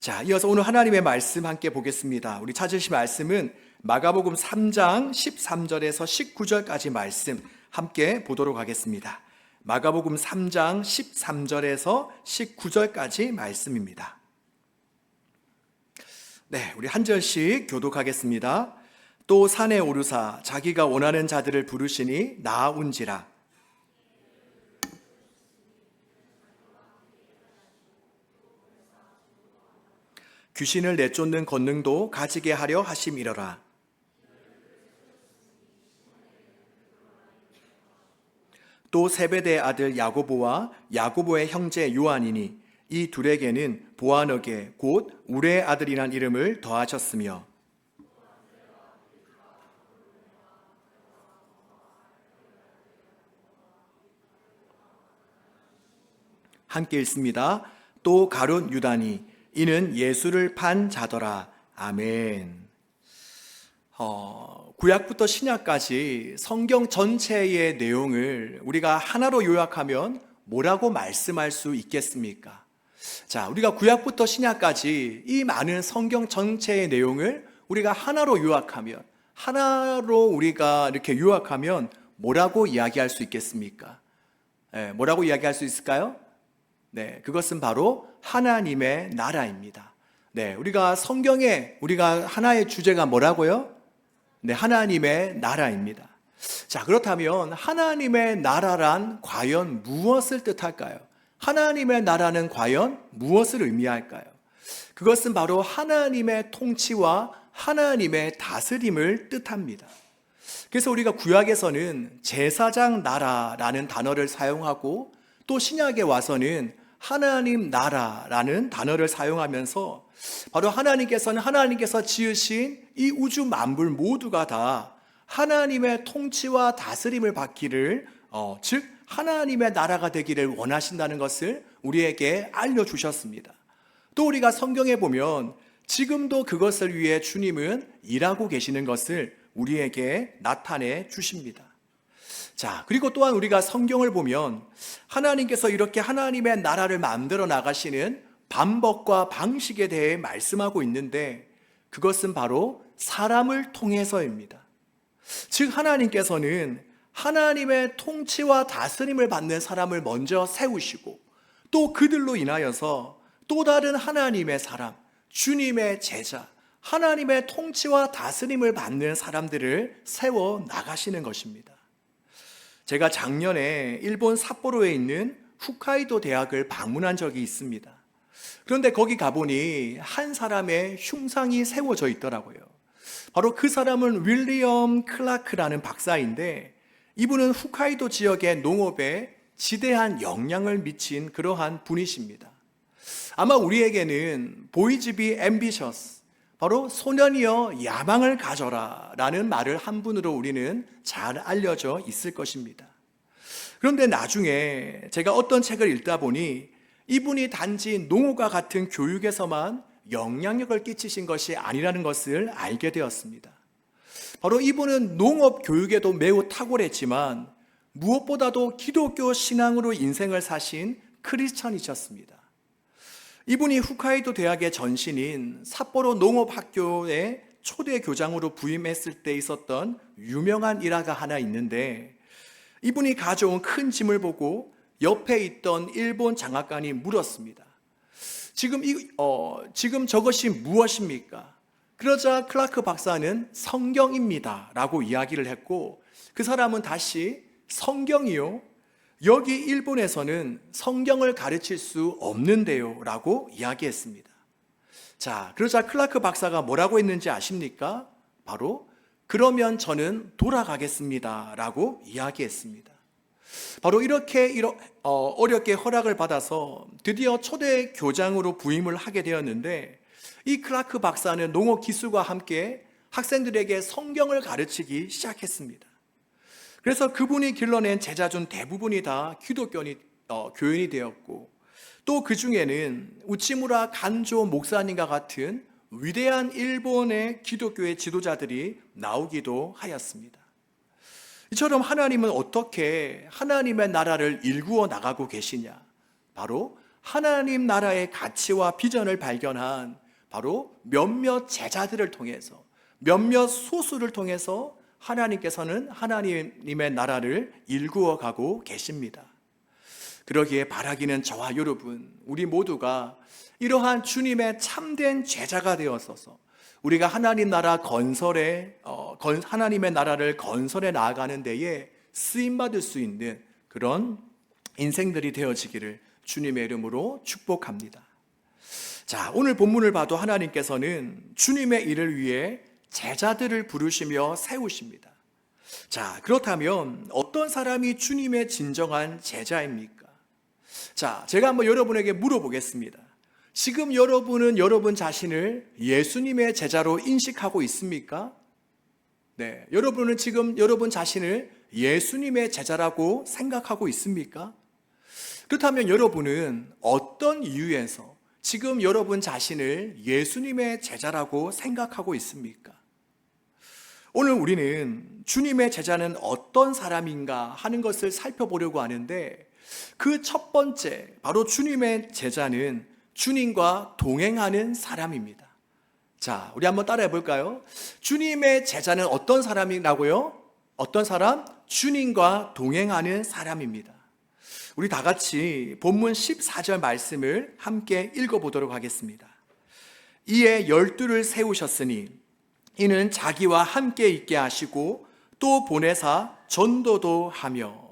자, 이어서 오늘 하나님의 말씀 함께 보겠습니다. 우리 찾으실 말씀은 마가복음 3장 13절에서 19절까지 말씀 함께 보도록 하겠습니다. 마가복음 3장 13절에서 19절까지 말씀입니다. 네, 우리 한 절씩 교독하겠습니다. 또 산에 오르사 자기가 원하는 자들을 부르시니 나아온지라. 귀신을 내쫓는 권능도 가지게 하려 하심이러라. 또 세베대의 아들 야고보와 야고보의 형제 요한이니 이 둘에게는 보아너게 곧 우레의 아들이란 이름을 더하셨으며 함께 읽습니다. 또 가룟 유다니 이는 예수를 판 자더라. 아멘. 구약부터 신약까지 성경 전체의 내용을 우리가 하나로 요약하면 뭐라고 말씀할 수 있겠습니까? 자, 우리가 구약부터 신약까지 이 많은 성경 전체의 내용을 우리가 하나로 요약하면, 하나로 우리가 이렇게 요약하면 뭐라고 이야기할 수 있겠습니까? 뭐라고 이야기할 수 있을까요? 네, 그것은 바로 하나님의 나라입니다. 네, 우리가 성경에 우리가 하나의 주제가 뭐라고요? 네, 하나님의 나라입니다. 자, 그렇다면 하나님의 나라란 과연 무엇을 뜻할까요? 하나님의 나라는 과연 무엇을 의미할까요? 그것은 바로 하나님의 통치와 하나님의 다스림을 뜻합니다. 그래서 우리가 구약에서는 제사장 나라라는 단어를 사용하고 또 신약에 와서는 하나님 나라라는 단어를 사용하면서 바로 하나님께서 지으신 이 우주 만물 모두가 다 하나님의 통치와 다스림을 받기를 즉 하나님의 나라가 되기를 원하신다는 것을 우리에게 알려주셨습니다. 또 우리가 성경에 보면 지금도 그것을 위해 주님은 일하고 계시는 것을 우리에게 나타내 주십니다. 자, 그리고 또한 우리가 성경을 보면 하나님께서 이렇게 하나님의 나라를 만들어 나가시는 방법과 방식에 대해 말씀하고 있는데 그것은 바로 사람을 통해서입니다. 즉 하나님께서는 하나님의 통치와 다스림을 받는 사람을 먼저 세우시고 또 그들로 인하여서 또 다른 하나님의 사람, 주님의 제자, 하나님의 통치와 다스림을 받는 사람들을 세워 나가시는 것입니다. 제가 작년에 일본 삿포로에 있는 홋카이도 대학을 방문한 적이 있습니다. 그런데 거기 가보니 한 사람의 흉상이 세워져 있더라고요. 바로 그 사람은 윌리엄 클라크라는 박사인데 이분은 홋카이도 지역의 농업에 지대한 영향을 미친 그러한 분이십니다. 아마 우리에게는 보이즈 비 앰비셔스, 바로 소년이여 야망을 가져라 라는 말을 한 분으로 우리는 잘 알려져 있을 것입니다. 그런데 나중에 제가 어떤 책을 읽다 보니 이분이 단지 농업과 같은 교육에서만 영향력을 끼치신 것이 아니라는 것을 알게 되었습니다. 바로 이분은 농업 교육에도 매우 탁월했지만 무엇보다도 기독교 신앙으로 인생을 사신 크리스천이셨습니다. 이분이 홋카이도 대학의 전신인 삿포로 농업학교의 초대 교장으로 부임했을 때 있었던 유명한 일화가 하나 있는데 이분이 가져온 큰 짐을 보고 옆에 있던 일본 장학관이 물었습니다. 지금 저것이 무엇입니까? 그러자 클라크 박사는 성경입니다 라고 이야기를 했고 그 사람은 다시 성경이요? 여기 일본에서는 성경을 가르칠 수 없는데요 라고 이야기했습니다. 자, 그러자 클라크 박사가 뭐라고 했는지 아십니까? 바로 그러면 저는 돌아가겠습니다 라고 이야기했습니다. 바로 이렇게 어렵게 허락을 받아서 드디어 초대 교장으로 부임을 하게 되었는데 이 클라크 박사는 농업 기술과 함께 학생들에게 성경을 가르치기 시작했습니다. 그래서 그분이 길러낸 제자 중 대부분이 다 교인이 되었고 또 그 중에는 우치무라 간조 목사님과 같은 위대한 일본의 기독교의 지도자들이 나오기도 하였습니다. 이처럼 하나님은 어떻게 하나님의 나라를 일구어 나가고 계시냐? 바로 하나님 나라의 가치와 비전을 발견한 바로 몇몇 제자들을 통해서, 몇몇 소수를 통해서 하나님께서는 하나님의 나라를 일구어 가고 계십니다. 그러기에 바라기는 저와 여러분, 우리 모두가 이러한 주님의 참된 제자가 되었어서 우리가 하나님 나라 건설에, 하나님의 나라를 건설해 나아가는 데에 쓰임받을 수 있는 그런 인생들이 되어지기를 주님의 이름으로 축복합니다. 자, 오늘 본문을 봐도 하나님께서는 주님의 일을 위해 제자들을 부르시며 세우십니다. 자, 그렇다면 어떤 사람이 주님의 진정한 제자입니까? 자, 제가 한번 여러분에게 물어보겠습니다. 지금 여러분은 여러분 자신을 예수님의 제자로 인식하고 있습니까? 네, 여러분은 지금 여러분 자신을 예수님의 제자라고 생각하고 있습니까? 그렇다면 여러분은 어떤 이유에서 지금 여러분 자신을 예수님의 제자라고 생각하고 있습니까? 오늘 우리는 주님의 제자는 어떤 사람인가 하는 것을 살펴보려고 하는데, 그 첫 번째, 바로 주님의 제자는 주님과 동행하는 사람입니다. 자, 우리 한번 따라해 볼까요? 주님의 제자는 어떤 사람이라고요? 어떤 사람? 주님과 동행하는 사람입니다. 우리 다 같이 본문 14절 말씀을 함께 읽어보도록 하겠습니다. 이에 12를 세우셨으니 이는 자기와 함께 있게 하시고 또 보내사 전도도 하며.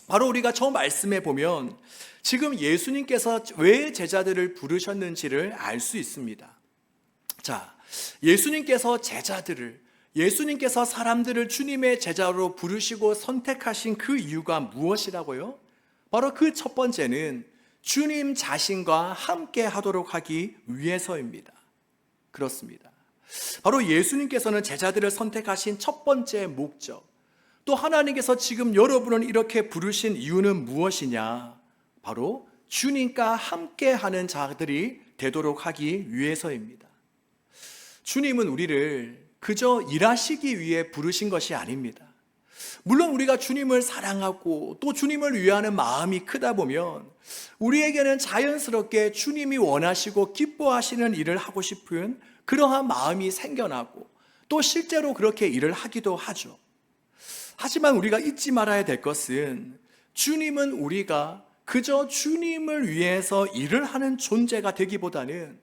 바로 우리가 처음 말씀에 보면 지금 예수님께서 왜 제자들을 부르셨는지를 알 수 있습니다. 자, 예수님께서 예수님께서 사람들을 주님의 제자로 부르시고 선택하신 그 이유가 무엇이라고요? 바로 그 첫 번째는 주님 자신과 함께 하도록 하기 위해서입니다. 그렇습니다. 바로 예수님께서는 제자들을 선택하신 첫 번째 목적, 또 하나님께서 지금 여러분을 이렇게 부르신 이유는 무엇이냐? 바로 주님과 함께 하는 자들이 되도록 하기 위해서입니다. 주님은 우리를 그저 일하시기 위해 부르신 것이 아닙니다. 물론 우리가 주님을 사랑하고 또 주님을 위하는 마음이 크다 보면 우리에게는 자연스럽게 주님이 원하시고 기뻐하시는 일을 하고 싶은 그러한 마음이 생겨나고 또 실제로 그렇게 일을 하기도 하죠. 하지만 우리가 잊지 말아야 될 것은 주님은 우리가 그저 주님을 위해서 일을 하는 존재가 되기보다는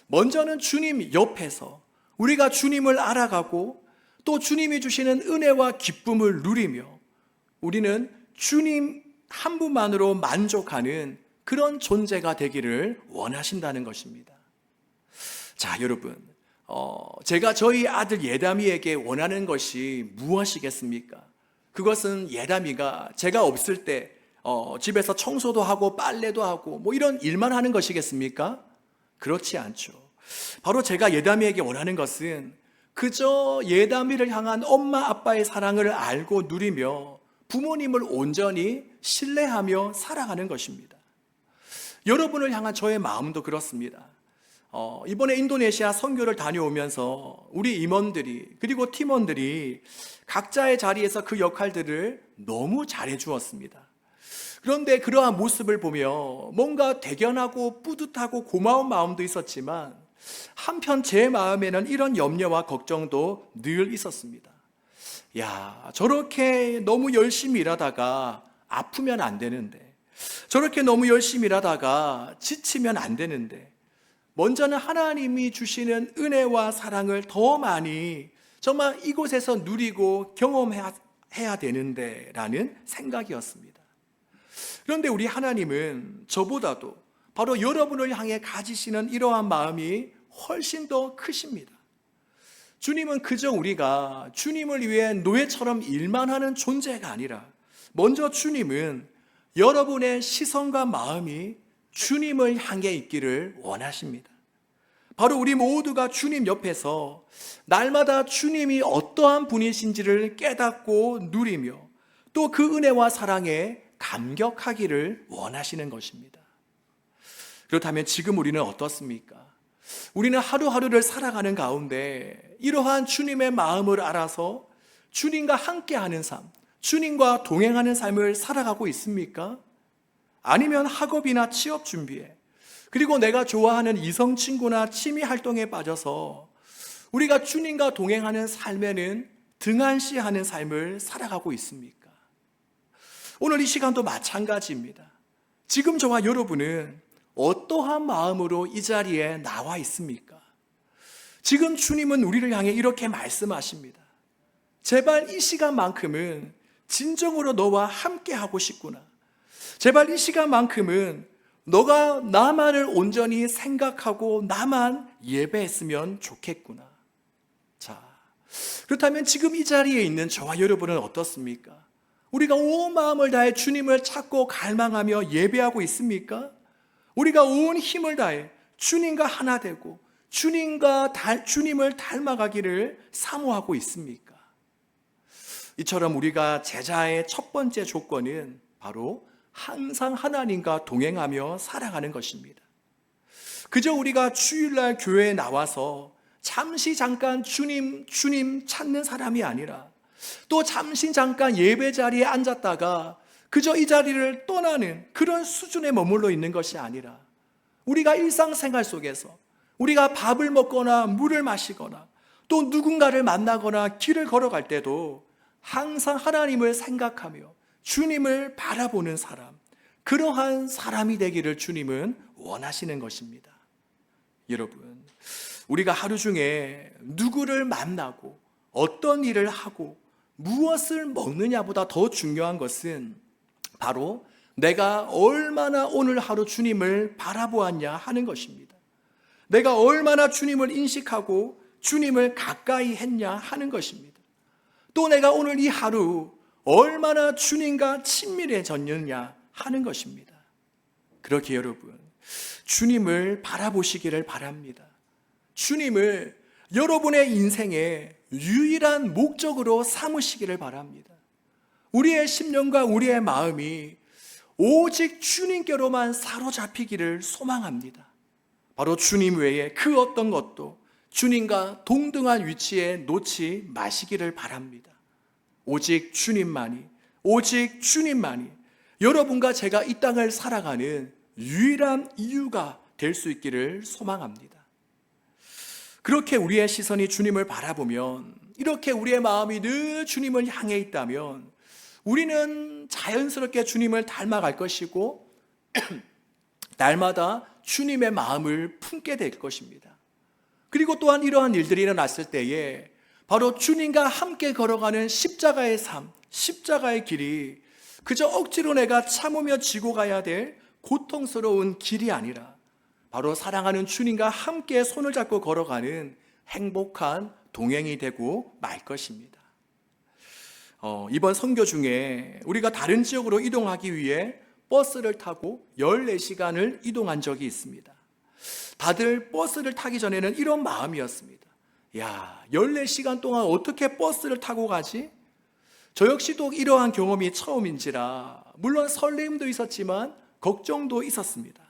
먼저는 주님 옆에서 우리가 주님을 알아가고 또 주님이 주시는 은혜와 기쁨을 누리며 우리는 주님 한 분만으로 만족하는 그런 존재가 되기를 원하신다는 것입니다. 자, 여러분, 제가 저희 아들 예담이에게 원하는 것이 무엇이겠습니까? 그것은 예담이가 제가 없을 때 집에서 청소도 하고 빨래도 하고 뭐 이런 일만 하는 것이겠습니까? 그렇지 않죠. 바로 제가 예담이에게 원하는 것은 그저 예담이를 향한 엄마 아빠의 사랑을 알고 누리며 부모님을 온전히 신뢰하며 살아가는 것입니다. 여러분을 향한 저의 마음도 그렇습니다. 이번에 인도네시아 선교를 다녀오면서 우리 임원들이 그리고 팀원들이 각자의 자리에서 그 역할들을 너무 잘해 주었습니다. 그런데 그러한 모습을 보며 뭔가 대견하고 뿌듯하고 고마운 마음도 있었지만 한편 제 마음에는 이런 염려와 걱정도 늘 있었습니다. 야, 저렇게 너무 열심히 일하다가 아프면 안 되는데, 저렇게 너무 열심히 일하다가 지치면 안 되는데, 먼저는 하나님이 주시는 은혜와 사랑을 더 많이 정말 이곳에서 누리고 경험해야 되는데 라는 생각이었습니다. 그런데 우리 하나님은 저보다도 바로 여러분을 향해 가지시는 이러한 마음이 훨씬 더 크십니다. 주님은 그저 우리가 주님을 위해 노예처럼 일만 하는 존재가 아니라 먼저 주님은 여러분의 시선과 마음이 주님을 향해 있기를 원하십니다. 바로 우리 모두가 주님 옆에서 날마다 주님이 어떠한 분이신지를 깨닫고 누리며 또 그 은혜와 사랑에 감격하기를 원하시는 것입니다. 그렇다면 지금 우리는 어떻습니까? 우리는 하루하루를 살아가는 가운데 이러한 주님의 마음을 알아서 주님과 함께하는 삶, 주님과 동행하는 삶을 살아가고 있습니까? 아니면 학업이나 취업 준비에, 그리고 내가 좋아하는 이성 친구나 취미 활동에 빠져서 우리가 주님과 동행하는 삶에는 등한시하는 삶을 살아가고 있습니까? 오늘 이 시간도 마찬가지입니다. 지금 저와 여러분은 어떠한 마음으로 이 자리에 나와 있습니까? 지금 주님은 우리를 향해 이렇게 말씀하십니다. 제발 이 시간만큼은 진정으로 너와 함께 하고 싶구나. 제발 이 시간만큼은 너가 나만을 온전히 생각하고 나만 예배했으면 좋겠구나. 자, 그렇다면 지금 이 자리에 있는 저와 여러분은 어떻습니까? 우리가 온 마음을 다해 주님을 찾고 갈망하며 예배하고 있습니까? 우리가 온 힘을 다해 주님과 하나 되고 주님을 닮아가기를 사모하고 있습니까? 이처럼 우리가 제자의 첫 번째 조건은 바로 항상 하나님과 동행하며 살아가는 것입니다. 그저 우리가 주일날 교회에 나와서 잠시 잠깐 주님 찾는 사람이 아니라, 또 잠시 잠깐 예배 자리에 앉았다가 그저 이 자리를 떠나는 그런 수준에 머물러 있는 것이 아니라, 우리가 일상생활 속에서 우리가 밥을 먹거나 물을 마시거나 또 누군가를 만나거나 길을 걸어갈 때도 항상 하나님을 생각하며 주님을 바라보는 사람, 그러한 사람이 되기를 주님은 원하시는 것입니다. 여러분, 우리가 하루 중에 누구를 만나고 어떤 일을 하고 무엇을 먹느냐보다 더 중요한 것은 바로 내가 얼마나 오늘 하루 주님을 바라보았냐 하는 것입니다. 내가 얼마나 주님을 인식하고 주님을 가까이 했냐 하는 것입니다. 또 내가 오늘 이 하루 얼마나 주님과 친밀해졌느냐 하는 것입니다. 그렇게 여러분, 주님을 바라보시기를 바랍니다. 주님을 여러분의 인생의 유일한 목적으로 삼으시기를 바랍니다. 우리의 심령과 우리의 마음이 오직 주님께로만 사로잡히기를 소망합니다. 바로 주님 외에 그 어떤 것도 주님과 동등한 위치에 놓지 마시기를 바랍니다. 오직 주님만이 여러분과 제가 이 땅을 살아가는 유일한 이유가 될 수 있기를 소망합니다. 그렇게 우리의 시선이 주님을 바라보면, 이렇게 우리의 마음이 늘 주님을 향해 있다면 우리는 자연스럽게 주님을 닮아갈 것이고 날마다 주님의 마음을 품게 될 것입니다. 그리고 또한 이러한 일들이 일어났을 때에 바로 주님과 함께 걸어가는 십자가의 삶, 십자가의 길이 그저 억지로 내가 참으며 지고 가야 될 고통스러운 길이 아니라 바로 사랑하는 주님과 함께 손을 잡고 걸어가는 행복한 동행이 되고 말 것입니다. 이번 선교 중에 우리가 다른 지역으로 이동하기 위해 버스를 타고 14시간을 이동한 적이 있습니다. 다들 버스를 타기 전에는 이런 마음이었습니다. 야, 14시간 동안 어떻게 버스를 타고 가지? 저 역시도 이러한 경험이 처음인지라 물론 설렘도 있었지만 걱정도 있었습니다.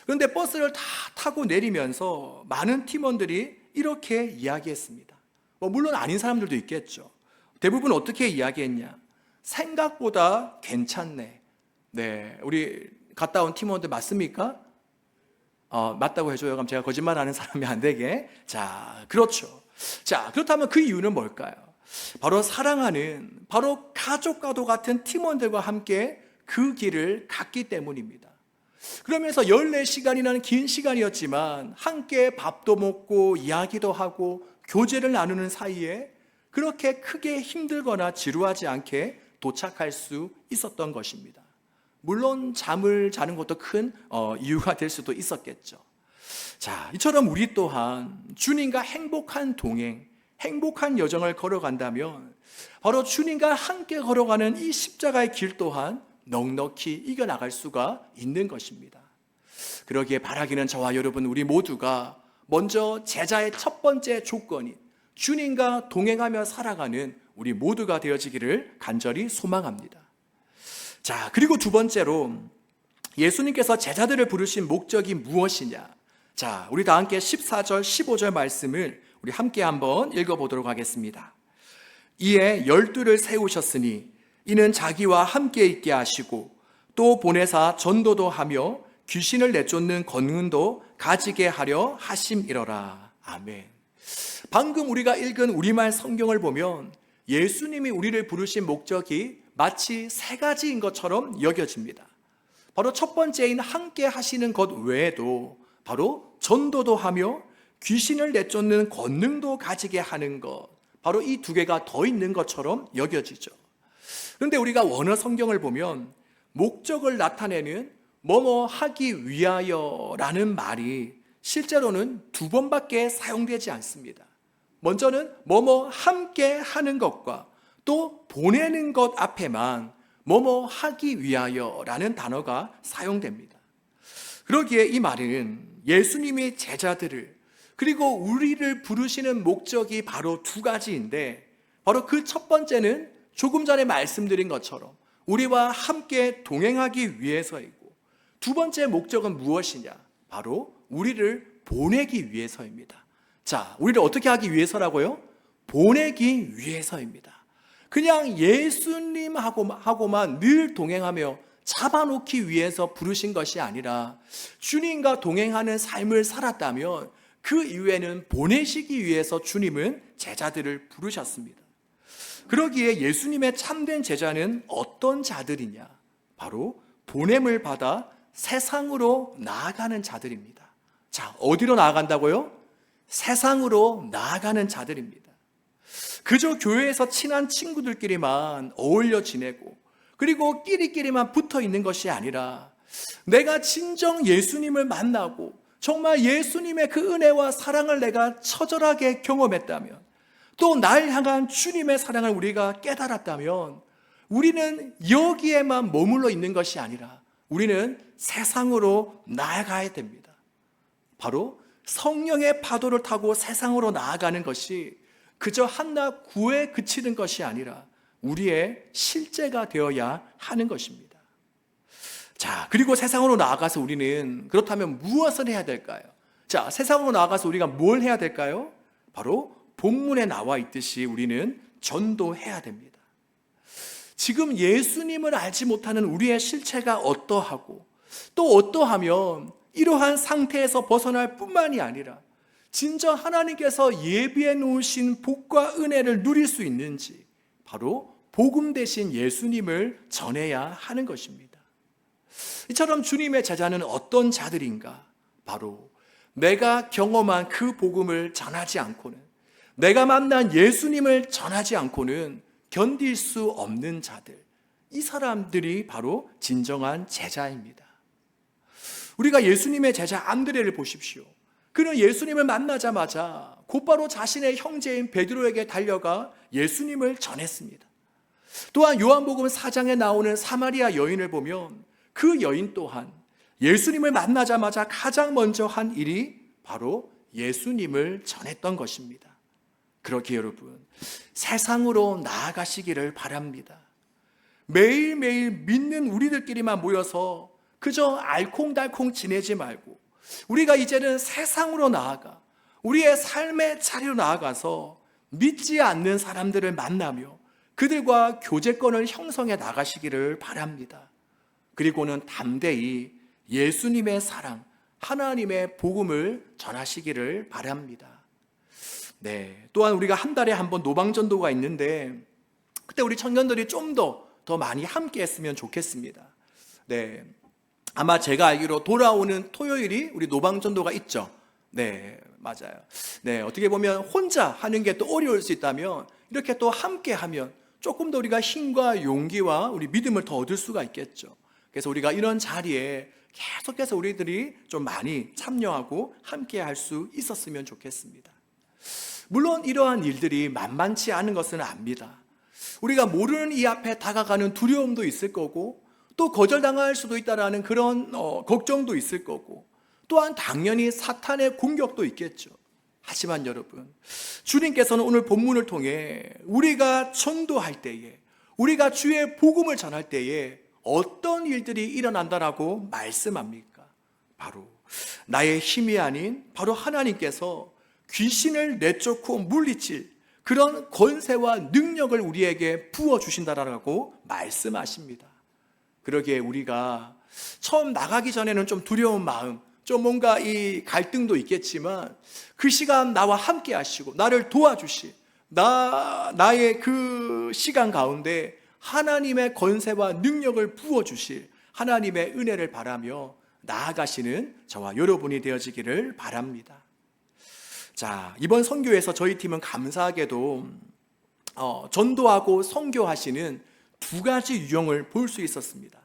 그런데 버스를 다 타고 내리면서 많은 팀원들이 이렇게 이야기했습니다. 물론 아닌 사람들도 있겠죠. 대부분 어떻게 이야기했냐? 생각보다 괜찮네. 네, 우리 갔다 온 팀원들 맞습니까? 맞다고 해줘요. 그럼 제가 거짓말하는 사람이 안 되게. 자, 그렇죠. 자, 그렇다면 그 이유는 뭘까요? 바로 사랑하는, 바로 가족과도 같은 팀원들과 함께 그 길을 갔기 때문입니다. 그러면서 14시간이라는 긴 시간이었지만 함께 밥도 먹고 이야기도 하고 교제를 나누는 사이에 그렇게 크게 힘들거나 지루하지 않게 도착할 수 있었던 것입니다. 물론 잠을 자는 것도 큰 이유가 될 수도 있었겠죠. 자, 이처럼 우리 또한 주님과 행복한 동행, 행복한 여정을 걸어간다면 바로 주님과 함께 걸어가는 이 십자가의 길 또한 넉넉히 이겨나갈 수가 있는 것입니다. 그러기에 바라기는 저와 여러분 우리 모두가 먼저 제자의 첫 번째 조건인 주님과 동행하며 살아가는 우리 모두가 되어지기를 간절히 소망합니다. 자, 그리고 두 번째로 예수님께서 제자들을 부르신 목적이 무엇이냐? 자, 우리 다 함께 14절, 15절 말씀을 우리 함께 한번 읽어보도록 하겠습니다. 이에 12를 세우셨으니 이는 자기와 함께 있게 하시고 또 보내사 전도도 하며 귀신을 내쫓는 권능도 가지게 하려 하심이러라. 아멘. 방금 우리가 읽은 우리말 성경을 보면 예수님이 우리를 부르신 목적이 마치 세 가지인 것처럼 여겨집니다. 바로 첫 번째인 함께 하시는 것 외에도 바로 전도도 하며 귀신을 내쫓는 권능도 가지게 하는 것, 바로 이 두 개가 더 있는 것처럼 여겨지죠. 그런데 우리가 원어 성경을 보면 목적을 나타내는 뭐뭐 하기 위하여라는 말이 실제로는 두 번밖에 사용되지 않습니다. 먼저는 뭐뭐 함께 하는 것과 또 보내는 것 앞에만 뭐뭐 하기 위하여라는 단어가 사용됩니다. 그러기에 이 말은 예수님이 제자들을 그리고 우리를 부르시는 목적이 바로 두 가지인데, 바로 그 첫 번째는 조금 전에 말씀드린 것처럼 우리와 함께 동행하기 위해서이고, 두 번째 목적은 무엇이냐? 바로 우리를 보내기 위해서입니다. 자, 우리를 어떻게 하기 위해서라고요? 보내기 위해서입니다. 그냥 예수님하고만 늘 동행하며 잡아놓기 위해서 부르신 것이 아니라 주님과 동행하는 삶을 살았다면 그 이후에는 보내시기 위해서 주님은 제자들을 부르셨습니다. 그러기에 예수님의 참된 제자는 어떤 자들이냐? 바로 보냄을 받아 세상으로 나아가는 자들입니다. 자, 어디로 나아간다고요? 세상으로 나아가는 자들입니다. 그저 교회에서 친한 친구들끼리만 어울려 지내고 그리고 끼리끼리만 붙어 있는 것이 아니라 내가 진정 예수님을 만나고 정말 예수님의 그 은혜와 사랑을 내가 처절하게 경험했다면, 또 날 향한 주님의 사랑을 우리가 깨달았다면 우리는 여기에만 머물러 있는 것이 아니라 우리는 세상으로 나아가야 됩니다. 바로 성령의 파도를 타고 세상으로 나아가는 것이 그저 한낱 구에 그치는 것이 아니라 우리의 실제가 되어야 하는 것입니다. 자, 그리고 세상으로 나아가서 우리는 그렇다면 무엇을 해야 될까요? 자, 세상으로 나아가서 우리가 뭘 해야 될까요? 바로 본문에 나와 있듯이 우리는 전도해야 됩니다. 지금 예수님을 알지 못하는 우리의 실체가 어떠하고 또 어떠하면 이러한 상태에서 벗어날 뿐만이 아니라 진정 하나님께서 예비해 놓으신 복과 은혜를 누릴 수 있는지 바로 복음 대신 예수님을 전해야 하는 것입니다. 이처럼 주님의 제자는 어떤 자들인가? 바로 내가 경험한 그 복음을 전하지 않고는, 내가 만난 예수님을 전하지 않고는 견딜 수 없는 자들, 이 사람들이 바로 진정한 제자입니다. 우리가 예수님의 제자 안드레를 보십시오. 그는 예수님을 만나자마자 곧바로 자신의 형제인 베드로에게 달려가 예수님을 전했습니다. 또한 요한복음 4장에 나오는 사마리아 여인을 보면 그 여인 또한 예수님을 만나자마자 가장 먼저 한 일이 바로 예수님을 전했던 것입니다. 그렇게 여러분, 세상으로 나아가시기를 바랍니다. 매일매일 믿는 우리들끼리만 모여서 그저 알콩달콩 지내지 말고 우리가 이제는 세상으로 나아가 우리의 삶의 자리로 나아가서 믿지 않는 사람들을 만나며 그들과 교제권을 형성해 나가시기를 바랍니다. 그리고는 담대히 예수님의 사랑, 하나님의 복음을 전하시기를 바랍니다. 네, 또한 우리가 한 달에 한 번 노방전도가 있는데 그때 우리 청년들이 좀 더 많이 함께 했으면 좋겠습니다. 네, 아마 제가 알기로 돌아오는 토요일이 우리 노방전도가 있죠. 네, 맞아요. 네, 어떻게 보면 혼자 하는 게 또 어려울 수 있다면 이렇게 또 함께 하면 조금 더 우리가 힘과 용기와 우리 믿음을 더 얻을 수가 있겠죠. 그래서 우리가 이런 자리에 계속해서 우리들이 좀 많이 참여하고 함께 할 수 있었으면 좋겠습니다. 물론 이러한 일들이 만만치 않은 것은 압니다. 우리가 모르는 이 앞에 다가가는 두려움도 있을 거고 또 거절당할 수도 있다는 그런 걱정도 있을 거고 또한 당연히 사탄의 공격도 있겠죠. 하지만 여러분, 주님께서는 오늘 본문을 통해 우리가 전도할 때에, 우리가 주의 복음을 전할 때에 어떤 일들이 일어난다라고 말씀합니까? 바로 나의 힘이 아닌 바로 하나님께서 귀신을 내쫓고 물리칠 그런 권세와 능력을 우리에게 부어주신다라고 말씀하십니다. 그러기에 우리가 처음 나가기 전에는 좀 두려운 마음, 좀 뭔가 이 갈등도 있겠지만 그 시간 나와 함께 하시고 나를 도와주시, 나의 그 시간 가운데 하나님의 권세와 능력을 부어주실 하나님의 은혜를 바라며 나아가시는 저와 여러분이 되어지기를 바랍니다. 자, 이번 선교에서 저희 팀은 감사하게도 전도하고 선교하시는 두 가지 유형을 볼 수 있었습니다.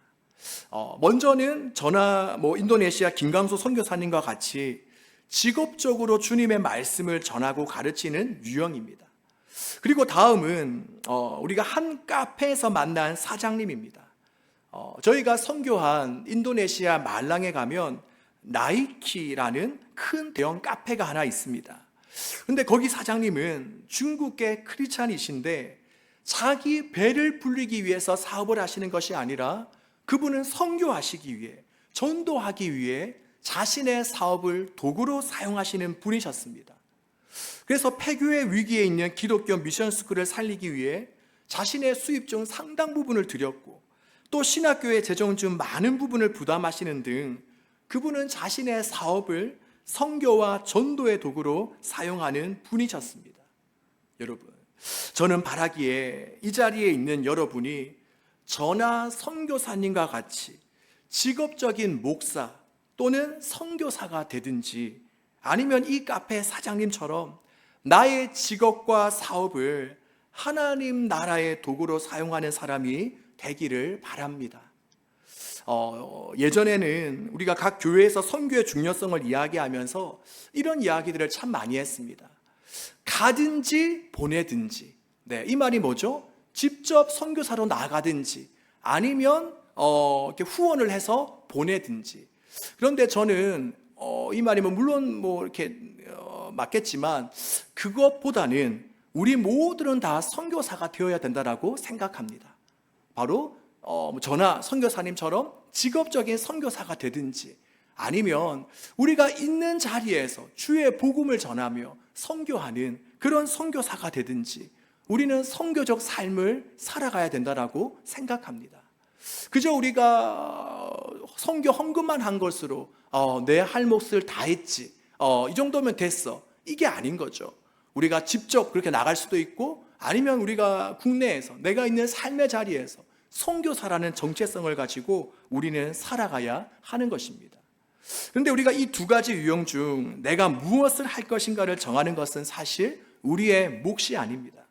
먼저는 저나 인도네시아 김강수 선교사님과 같이 직업적으로 주님의 말씀을 전하고 가르치는 유형입니다. 그리고 다음은 우리가 한 카페에서 만난 사장님입니다. 저희가 선교한 인도네시아 말랑에 가면 나이키라는 큰 대형 카페가 하나 있습니다. 근데 거기 사장님은 중국계 크리스찬이신데 자기 배를 불리기 위해서 사업을 하시는 것이 아니라 그분은 선교하시기 위해, 전도하기 위해 자신의 사업을 도구로 사용하시는 분이셨습니다. 그래서 폐교의 위기에 있는 기독교 미션스쿨을 살리기 위해 자신의 수입 중 상당 부분을 드렸고 또 신학교에 재정 중 많은 부분을 부담하시는 등 그분은 자신의 사업을 선교와 전도의 도구로 사용하는 분이셨습니다. 여러분, 저는 바라기에 이 자리에 있는 여러분이 저나 선교사님과 같이 직업적인 목사 또는 선교사가 되든지 아니면 이 카페 사장님처럼 나의 직업과 사업을 하나님 나라의 도구로 사용하는 사람이 되기를 바랍니다. 예전에는 우리가 각 교회에서 선교의 중요성을 이야기하면서 이런 이야기들을 참 많이 했습니다. 가든지 보내든지. 네, 이 말이 뭐죠? 직접 선교사로 나가든지 아니면 이렇게 후원을 해서 보내든지. 그런데 저는 이 말이 물론 이렇게 맞겠지만 그것보다는 우리 모두는 다 선교사가 되어야 된다라고 생각합니다. 바로 저나 선교사님처럼 직업적인 선교사가 되든지 아니면 우리가 있는 자리에서 주의 복음을 전하며 선교하는 그런 선교사가 되든지 우리는 선교적 삶을 살아가야 된다라고 생각합니다. 그저 우리가 선교 헌금만 한 것으로 내 할 몫을 다 했지, 이 정도면 됐어, 이게 아닌 거죠. 우리가 직접 그렇게 나갈 수도 있고 아니면 우리가 국내에서 내가 있는 삶의 자리에서 선교사라는 정체성을 가지고 우리는 살아가야 하는 것입니다. 그런데 우리가 이 두 가지 유형 중 내가 무엇을 할 것인가를 정하는 것은 사실 우리의 몫이 아닙니다.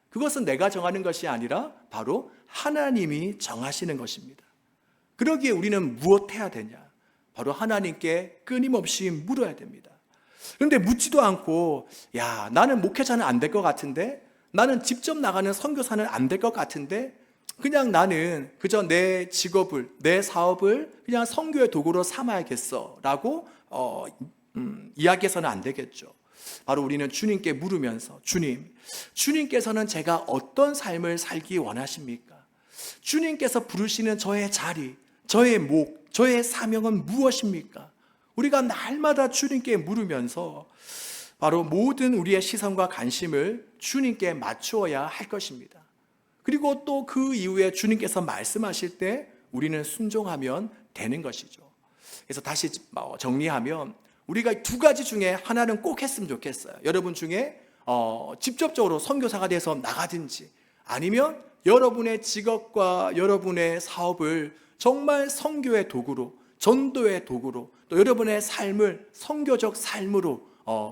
그것은 내가 정하는 것이 아니라 바로 하나님이 정하시는 것입니다. 그러기에 우리는 무엇해야 되냐? 바로 하나님께 끊임없이 물어야 됩니다. 그런데 묻지도 않고 야, 나는 목회자는 안 될 것 같은데, 나는 직접 나가는 선교사는 안 될 것 같은데, 그냥 나는 그저 내 직업을, 내 사업을 그냥 선교의 도구로 삼아야겠어 라고 이야기해서는 안 되겠죠. 바로 우리는 주님께 물으면서 주님께서는 제가 어떤 삶을 살기 원하십니까? 주님께서 부르시는 저의 자리, 저의 목, 저의 사명은 무엇입니까? 우리가 날마다 주님께 물으면서 바로 모든 우리의 시선과 관심을 주님께 맞추어야 할 것입니다. 그리고 또 그 이후에 주님께서 말씀하실 때 우리는 순종하면 되는 것이죠. 그래서 다시 정리하면 우리가 두 가지 중에 하나는 꼭 했으면 좋겠어요. 여러분 중에 직접적으로 선교사가 돼서 나가든지 아니면 여러분의 직업과 여러분의 사업을 정말 선교의 도구로, 전도의 도구로, 또 여러분의 삶을 선교적 삶으로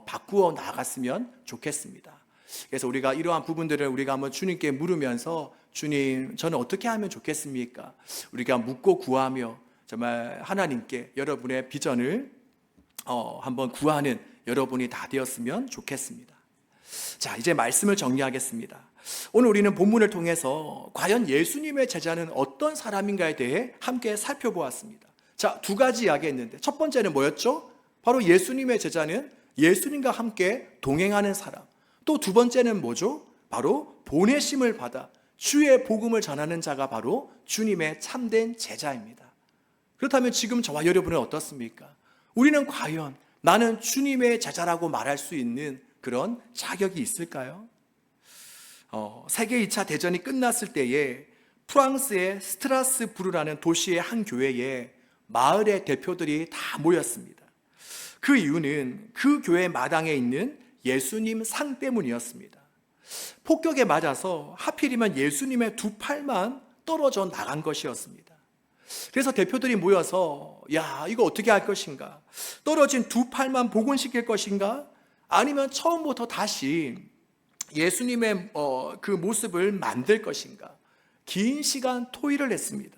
바꾸어 나갔으면 좋겠습니다. 그래서 우리가 이러한 부분들을 우리가 한번 주님께 물으면서 주님, 저는 어떻게 하면 좋겠습니까? 우리가 묻고 구하며 정말 하나님께 여러분의 비전을 한번 구하는 여러분이 다 되었으면 좋겠습니다. 자, 이제 말씀을 정리하겠습니다. 오늘 우리는 본문을 통해서 과연 예수님의 제자는 어떤 사람인가에 대해 함께 살펴보았습니다. 자, 두 가지 이야기했는데 첫 번째는 뭐였죠? 바로 예수님의 제자는 예수님과 함께 동행하는 사람. 또 두 번째는 뭐죠? 바로 보내심을 받아 주의 복음을 전하는 자가 바로 주님의 참된 제자입니다. 그렇다면 지금 저와 여러분은 어떻습니까? 우리는 과연 나는 주님의 제자라고 말할 수 있는 그런 자격이 있을까요? 세계 2차 대전이 끝났을 때에 프랑스의 스트라스부르라는 도시의 한 교회에 마을의 대표들이 다 모였습니다. 그 이유는 그 교회 마당에 있는 예수님 상 때문이었습니다. 폭격에 맞아서 하필이면 예수님의 두 팔만 떨어져 나간 것이었습니다. 그래서 대표들이 모여서 야, 이거 어떻게 할 것인가? 떨어진 두 팔만 복원시킬 것인가? 아니면 처음부터 다시 예수님의 그 모습을 만들 것인가? 긴 시간 토의를 했습니다.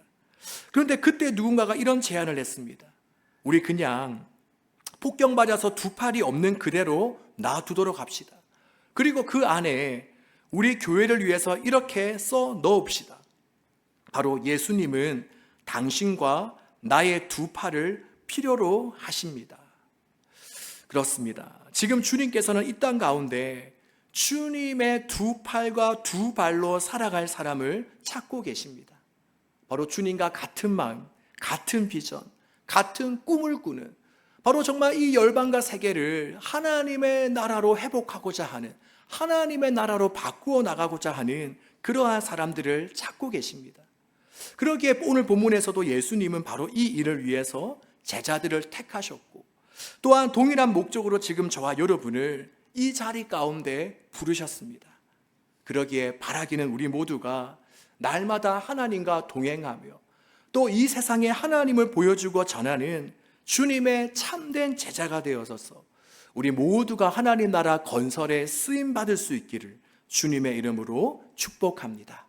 그런데 그때 누군가가 이런 제안을 했습니다. 우리 그냥 폭격맞아서 두 팔이 없는 그대로 놔두도록 합시다. 그리고 그 안에 우리 교회를 위해서 이렇게 써 넣읍시다. 바로 예수님은 당신과 나의 두 팔을 필요로 하십니다. 그렇습니다. 지금 주님께서는 이 땅 가운데 주님의 두 팔과 두 발로 살아갈 사람을 찾고 계십니다. 바로 주님과 같은 마음, 같은 비전, 같은 꿈을 꾸는, 바로 정말 이 열방과 세계를 하나님의 나라로 회복하고자 하는, 하나님의 나라로 바꾸어 나가고자 하는 그러한 사람들을 찾고 계십니다. 그러기에 오늘 본문에서도 예수님은 바로 이 일을 위해서 제자들을 택하셨고, 또한 동일한 목적으로 지금 저와 여러분을 이 자리 가운데 부르셨습니다. 그러기에 바라기는 우리 모두가 날마다 하나님과 동행하며 또 이 세상에 하나님을 보여주고 전하는 주님의 참된 제자가 되어서서 우리 모두가 하나님 나라 건설에 쓰임받을 수 있기를 주님의 이름으로 축복합니다.